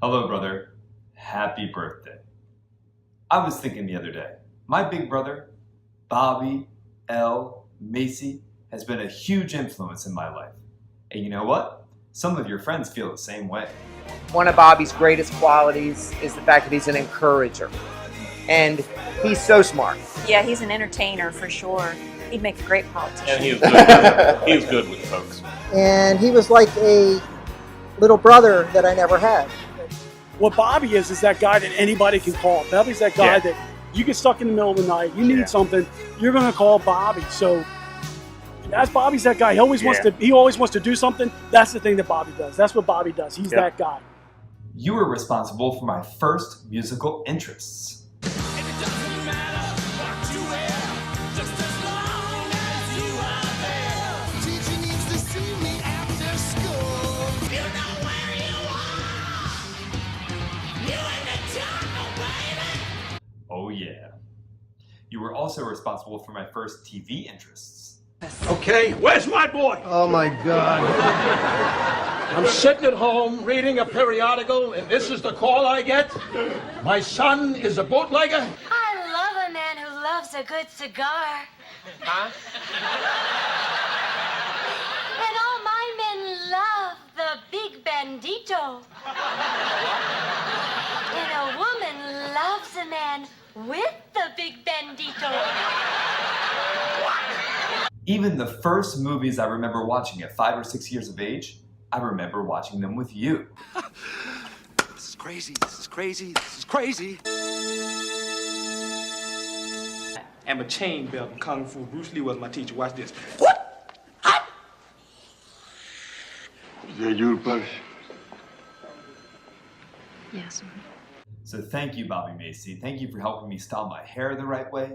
Hello, brother. Happy birthday. I was thinking the other day, my big brother, Bobby L. Macy, has been a huge influence in my life. And you know what? Some of your friends feel the same way. One of Bobby's greatest qualities is the fact that he's an encourager. And he's so smart. Yeah, he's an entertainer for sure. He'd make a great politician. And he's good with folks. And he was like a little brother that I never had. What Bobby is that guy that anybody can call. Bobby's that guy that you get stuck in the middle of the night, you need something, you're going to call Bobby. So Bobby's that guy. He always wants to do something. That's the thing that Bobby does. That's what Bobby does. He's that guy. You were responsible for my first musical interests. Oh yeah. You were also responsible for my first TV interests. Okay, where's my boy? Oh my God. I'm sitting at home reading a periodical, and this is the call I get. My son is a bootlegger. I love a man who loves a good cigar. Huh? And all my men love the big bandito. And a woman loves a man with the big bandito. Even the first movies I remember watching at 5 or 6 years of age, I remember watching them with you. This is crazy, this is crazy, this is crazy. I'm a chain belt in Kung Fu. Bruce Lee was my teacher. Watch this. What? Is that you, Bush? Yes. So thank you, Bobby Macy. Thank you for helping me style my hair the right way.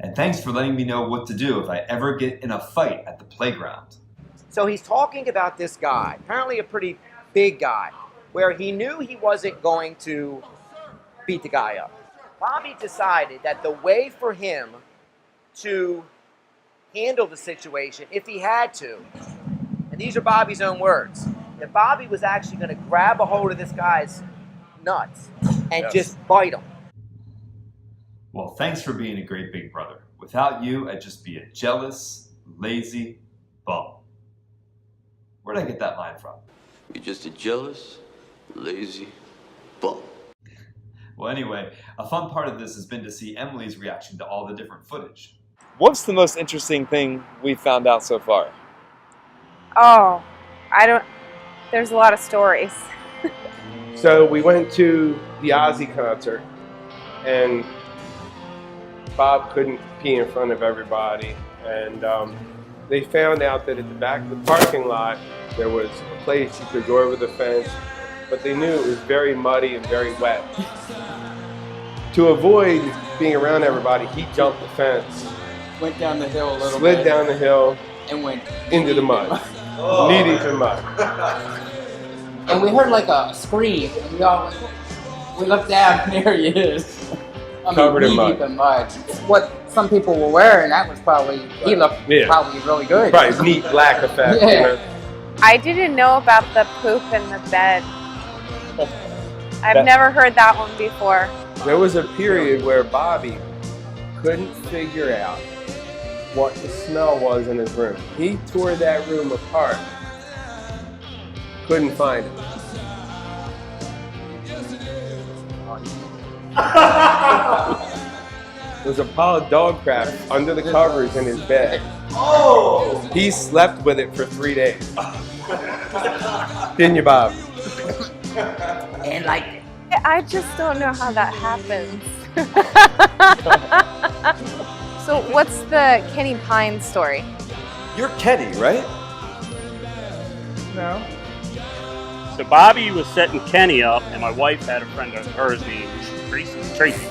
And thanks for letting me know what to do if I ever get in a fight at the playground. So he's talking about this guy, apparently a pretty big guy, where he knew he wasn't going to beat the guy up. Bobby decided that the way for him to handle the situation, if he had to, and these are Bobby's own words, that Bobby was actually going to grab a hold of this guy's nuts and just bite him. Well, thanks for being a great big brother. Without you, I'd just be a jealous, lazy bum. Where'd I get that line from? You're just a jealous, lazy bum. Well, anyway, a fun part of this has been to see Emily's reaction to all the different footage. What's the most interesting thing we found out so far? Oh, there's a lot of stories. So we went to the Ozzy concert, and Bob couldn't pee in front of everybody, and they found out that at the back of the parking lot there was a place you could go over the fence, but they knew it was very muddy and very wet. To avoid being around everybody, he jumped the fence, Went down the hill a little bit. slid down the hill, And went into the mud. Knee deep in mud. And we heard like a scream. And we looked down, and there he is. Covered in mud. Deep in mud. What some people were wearing, that was probably, he looked probably really good. Probably neat black effect. Yeah. You know? I didn't know about the poop in the bed. I've never heard that one before. There was a period where Bobby couldn't figure out what the smell was in his room. He tore that room apart. Couldn't find it. There was a pile of dog crap under the covers in his bed. Oh! He slept with it for 3 days. Didn't you, Bob? And like, I just don't know how that happens. So what's the Kenny Pine story? You're Kenny, right? No. So Bobby was setting Kenny up, and my wife had a friend of hers named Tracy.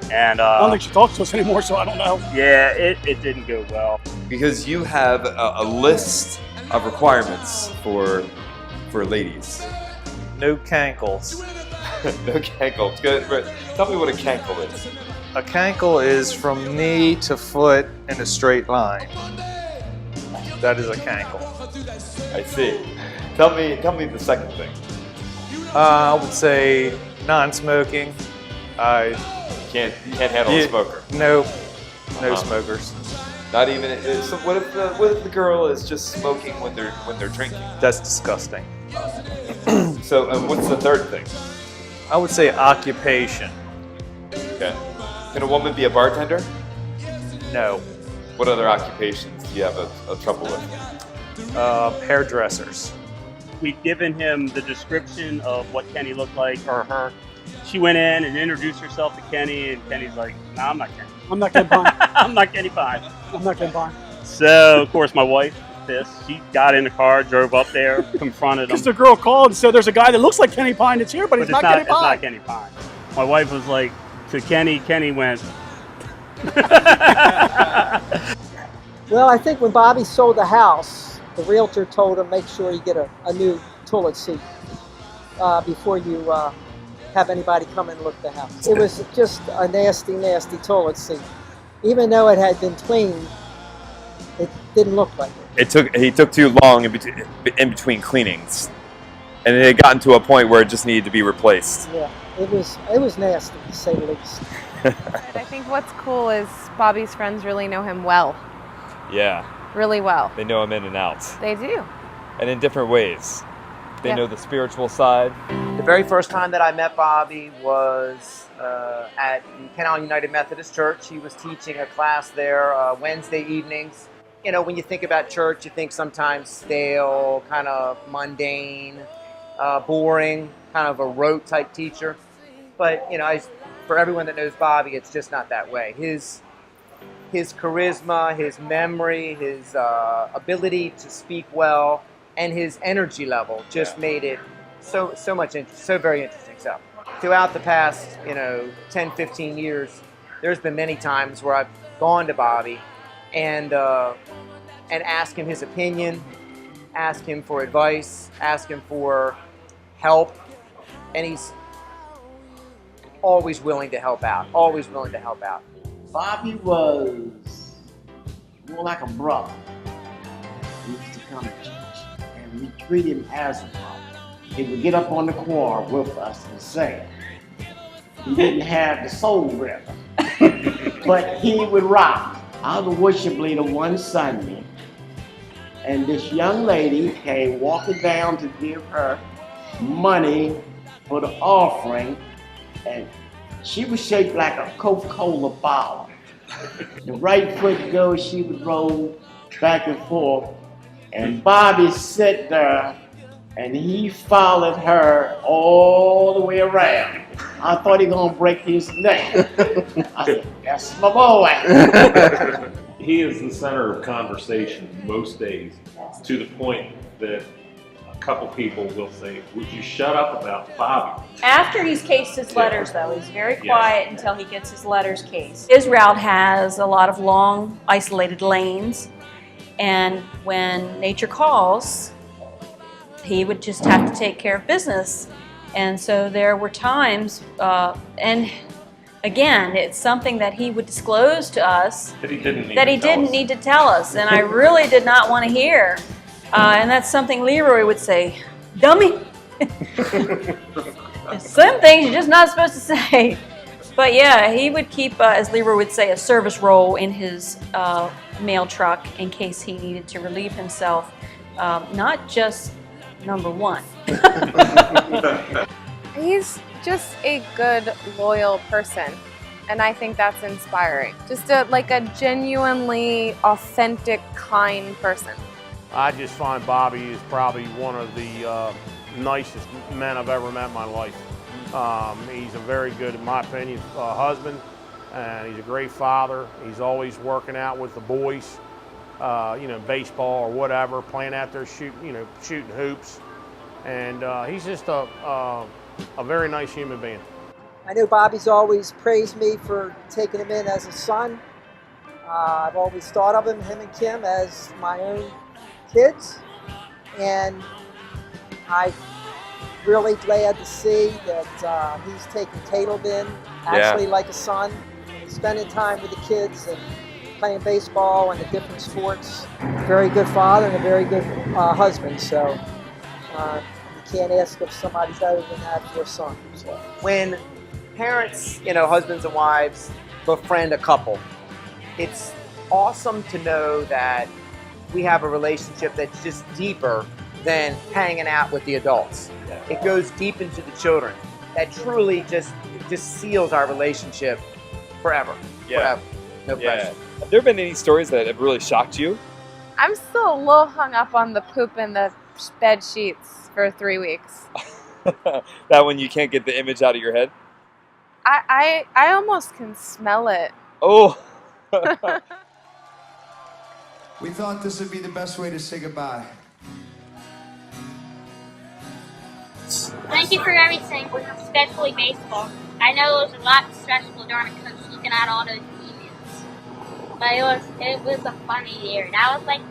And I don't think she talks to us anymore, so I don't know. yeah, it didn't go well. Because you have a list of requirements for ladies. No cankles. No cankles. Good. Tell me what a cankle is. A cankle is from knee to foot in a straight line. That is a cankle. I see. Tell me the second thing. I would say non-smoking. I can't handle a smoker. No smokers. Not even. So what if the girl is just smoking when they're drinking? That's disgusting. So what's the third thing? I would say occupation. Okay. Can a woman be a bartender? No. What other occupations do you have a trouble with? Hairdressers. We'd given him the description of what Kenny looked like, or her. She went in and introduced herself to Kenny, and Kenny's like, "No, I'm not Kenny. I'm not Kenny Pine. I'm not Kenny Pine." I'm not Kenny Pine. So, of course, my wife, she got in the car, drove up there, confronted him. Because the girl called and said, "There's a guy that looks like Kenny Pine that's here, but he's not Kenny Pine." It's not Kenny Pine. My wife was like, to Kenny, Kenny went. Well, I think when Bobby sold the house, the realtor told him, make sure you get a new toilet seat before you have anybody come and look at the house. It was just a nasty, nasty toilet seat. Even though it had been cleaned, it didn't look like it. He took too long in between cleanings, and it had gotten to a point where it just needed to be replaced. Yeah, it was nasty, to say the least. I think what's cool is Bobby's friends really know him well. Yeah. Really well. They know him in and out. They do. And in different ways. They know the spiritual side. The very first time that I met Bobby was at Kent Island United Methodist Church. He was teaching a class there Wednesday evenings. You know, when you think about church, you think sometimes stale, kind of mundane, boring, kind of a rote type teacher. But, you know, for everyone that knows Bobby, it's just not that way. His charisma, his memory, his ability to speak well, and his energy level just made it so very interesting. So throughout the past, 10, 15 years, there's been many times where I've gone to Bobby and ask him his opinion, ask him for advice, ask him for help, and he's always willing to help out, always willing to help out. Bobby was more like a brother. He used to come to church, and we treat him as a brother. He would get up on the choir with us and sing. He didn't have the soul rhythm, but he would rock. I was a worship leader one Sunday, and this young lady came walking down to give her money for the offering, and she was shaped like a Coca-Cola bottle. The right foot goes, she would roll back and forth, and Bobby sat there, and he followed her all the way around. I thought he was gonna break his neck. I said, "That's my boy." He is the center of conversation most days, to the point that a couple people will say, "Would you shut up about Bobby?" After he's cased his letters, though, he's very quiet until he gets his letters cased. His route has a lot of long, isolated lanes, and when nature calls, he would just have to take care of business. And so there were times, and again, it's something that he would disclose to us That he didn't need to tell us, and I really did not want to hear. And that's something Leroy would say, "Dummy." Some things you're just not supposed to say. But yeah, he would keep, as Leroy would say, a service roll in his mail truck in case he needed to relieve himself, not just number one. He's just a good, loyal person, and I think that's inspiring. Just a genuinely authentic, kind person. I just find Bobby is probably one of the nicest men I've ever met in my life. He's a very good, in my opinion, husband, and he's a great father. He's always working out with the boys, baseball or whatever, playing out there shooting hoops, and he's just a very nice human being. I know Bobby's always praised me for taking him in as a son. I've always thought of him and Kim, as my own kids, and I'm really glad to see that he's taken Caleb in actually like a son. spending time with the kids and playing baseball and the different sports. Very good father and a very good husband. So you can't ask if somebody's better than that for a son. So. When parents, husbands and wives, befriend a couple, it's awesome to know that we have a relationship that's just deeper than hanging out with the adults. It goes deep into the children. That truly just seals our relationship forever. Forever. No question. Have there been any stories that have really shocked you? I'm still a little hung up on the poop in the bed sheets for 3 weeks. That when you can't get the image out of your head? I almost can smell it. Oh. We thought this would be the best way to say goodbye. Thank you for everything, especially baseball. I know it was a lot stressful during the coach looking at all those emails. But it was a funny year. That was like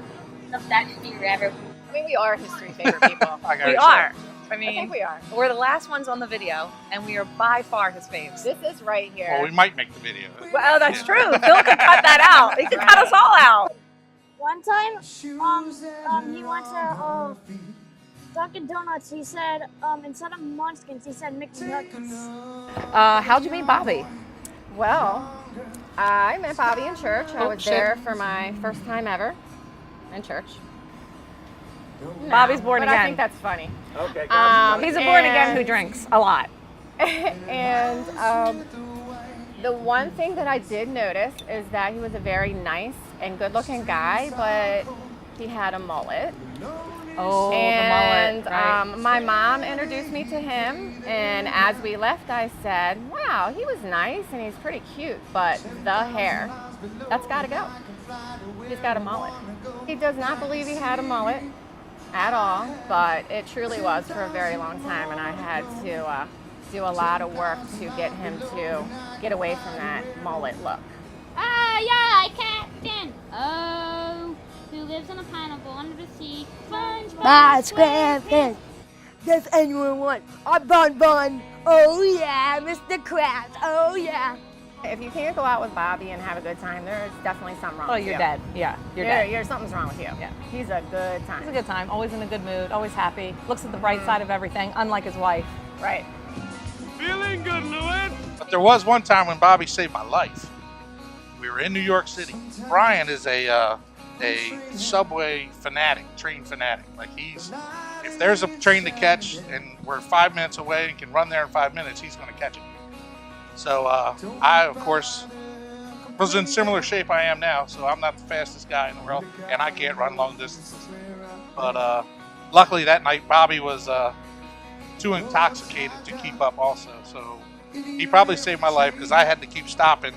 the best year ever. I mean, we are history favorite people. We are. I think we are. We're the last ones on the video, and we are by far his faves. This is right here. Well, we might make the video. Well, that's true. Phil could cut that out. He could cut us all out. One time, he went to Dunkin' Donuts. He said, instead of Munchkins, he said McNuggets. How'd you meet Bobby? Well, I met Bobby in church. I was shit. there for my first time ever in church. No, Bobby's born but again. I think that's funny. Okay. He's a born again who drinks a lot. And the one thing that I did notice is that he was a very nice and good-looking guy, but he had a mullet. Oh, and the mullet, right. My mom introduced me to him, and as we left, I said, wow, he was nice and he's pretty cute, but the hair, that's got to go. He's got a mullet. He does not believe he had a mullet at all, but it truly was for a very long time, and I had to do a lot of work to get him to get away from that mullet look. Yeah, Captain. Oh, who lives in a pineapple under the sea? SpongeBob SquarePants. Does anyone want a bonbon? Oh yeah, Mr. Krabs. Oh yeah. If you can't go out with Bobby and have a good time, there's definitely something wrong Oh, with you. you're dead. Yeah, you're dead. Something's wrong with you. Yeah. He's a good time. He's a good time. Always in a good mood. Always happy. Looks at the bright side of everything, unlike his wife. Right. Feeling good, Louis. But there was one time when Bobby saved my life. We were in New York City. Brian is a subway fanatic, train fanatic. Like if there's a train to catch and we're 5 minutes away and can run there in 5 minutes, he's going to catch it. So I, of course, was in similar shape I am now, so I'm not the fastest guy in the world, and I can't run long distances. But luckily that night, Bobby was too intoxicated to keep up also. So he probably saved my life because I had to keep stopping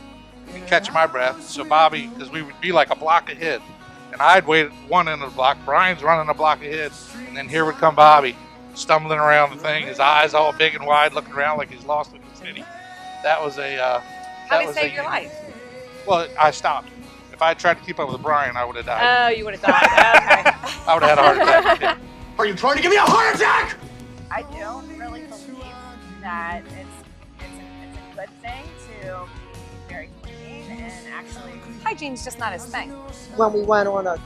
and catching my breath. So Bobby, because we would be like a block ahead, and I'd wait one end of the block, Brian's running a block ahead, and then here would come Bobby, stumbling around the thing, his eyes all big and wide, looking around like he's lost in the city. That was a... How did he save your life? Well, I stopped. If I had tried to keep up with Brian, I would have died. Oh, you would have died. Okay. I would have had a heart attack. Yeah. Are you trying to give me a heart attack? I do really believe that it's a good thing to be very clean and actually... Hygiene's just not his thing. When we went on a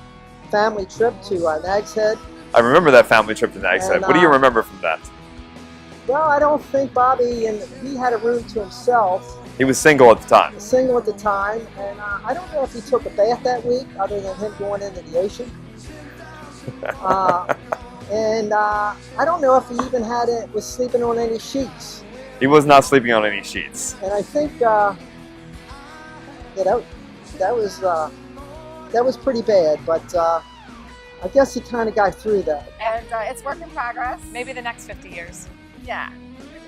family trip to Nag's Head. I remember that family trip to Nag's Head. What do you remember from that? Well, I don't think Bobby, and he had a room to himself. He was single at the time. Single at the time, and I don't know if he took a bath that week, other than him going into the ocean. And I don't know if he even was sleeping on any sheets. He was not sleeping on any sheets. And I think that was pretty bad, but I guess he kind of got through that. And it's work in progress. Maybe the next 50 years. Yeah,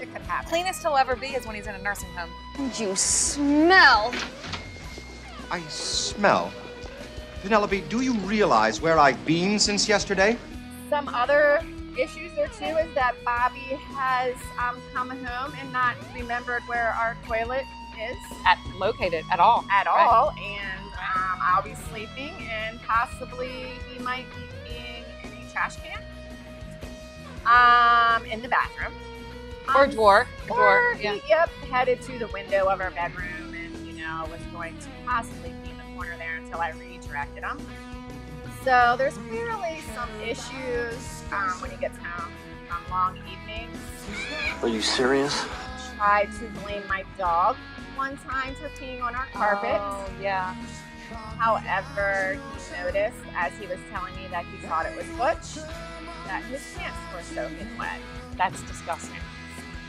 it could happen. Cleanest he'll ever be is when he's in a nursing home. You smell. I smell? Penelope, do you realize where I've been since yesterday? Some other issues there too is that Bobby has come home and not remembered where our toilet is. Located at all. At Right. all, and I'll be sleeping, and possibly he might be peeing in a trash can. In the bathroom. Or drawer. Or Yeah. he, headed to the window of our bedroom and, know, was going to possibly be in the corner there until I redirected him. So there's clearly some issues when he gets home on long evenings. Are you serious? Tried to blame my dog one time for peeing on our carpet. Oh, yeah. However, he noticed as he was telling me that he thought it was Butch, that his pants were soaking wet. That's disgusting.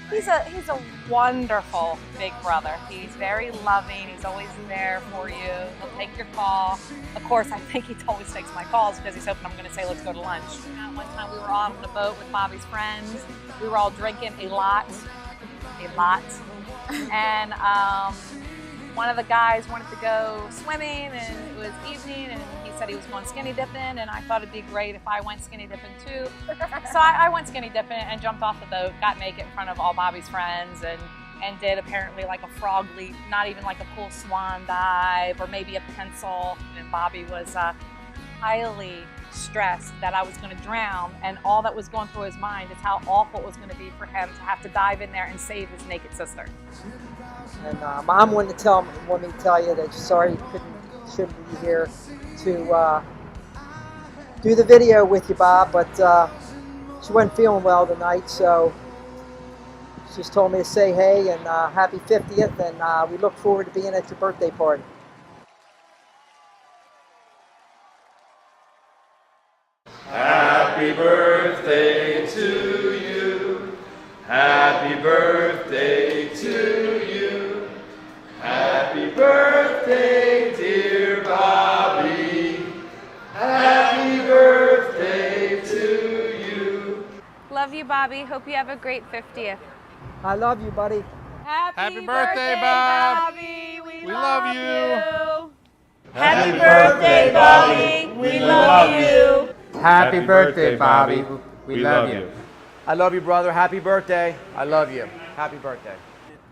He's a wonderful big brother. He's very loving. He's always there for you. He'll take your call. Of course, I think he always takes my calls because he's hoping I'm going to say, let's go to lunch. One time we were on a boat with Bobby's friends. We were all drinking a lot. And one of the guys wanted to go swimming, and it was evening, and he said he was going skinny dipping, and I thought it'd be great if I went skinny dipping too. So I went skinny dipping and jumped off the boat, got naked in front of all Bobby's friends, and did apparently like a frog leap, not even like a cool swan dive or maybe a pencil. And Bobby was highly stressed that I was going to drown, and all that was going through his mind is how awful it was going to be for him to have to dive in there and save his naked sister. And Mom wanted me to tell you that she's sorry you shouldn't be here to do the video with you, Bob, but she wasn't feeling well tonight, so she just told me to say hey and happy 50th, and we look forward to being at your birthday party. Happy birthday to you. Happy birthday to you. Happy birthday, dear Bobby. Happy birthday to you. Love you, Bobby. Hope you have a great 50th. I love you, buddy. Happy birthday, Bob. Bobby. We love you. Happy birthday, Bobby. We love you. Happy birthday, Bobby. We love you. I love you, brother. Happy birthday. I love you. Happy birthday.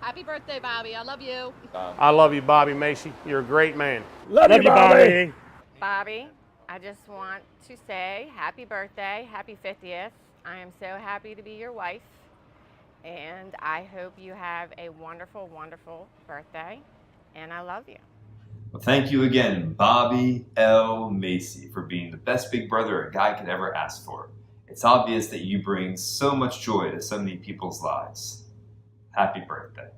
Happy birthday, Bobby. I love you. I love you, Bobby Macy. You're a great man. Love you, Bobby. Bobby, I just want to say happy birthday, happy 50th. I am so happy to be your wife, and I hope you have a wonderful, wonderful birthday, and I love you. Well, thank you again, Bobby L. Macy, for being the best big brother a guy could ever ask for. It's obvious that you bring so much joy to so many people's lives. Happy birthday.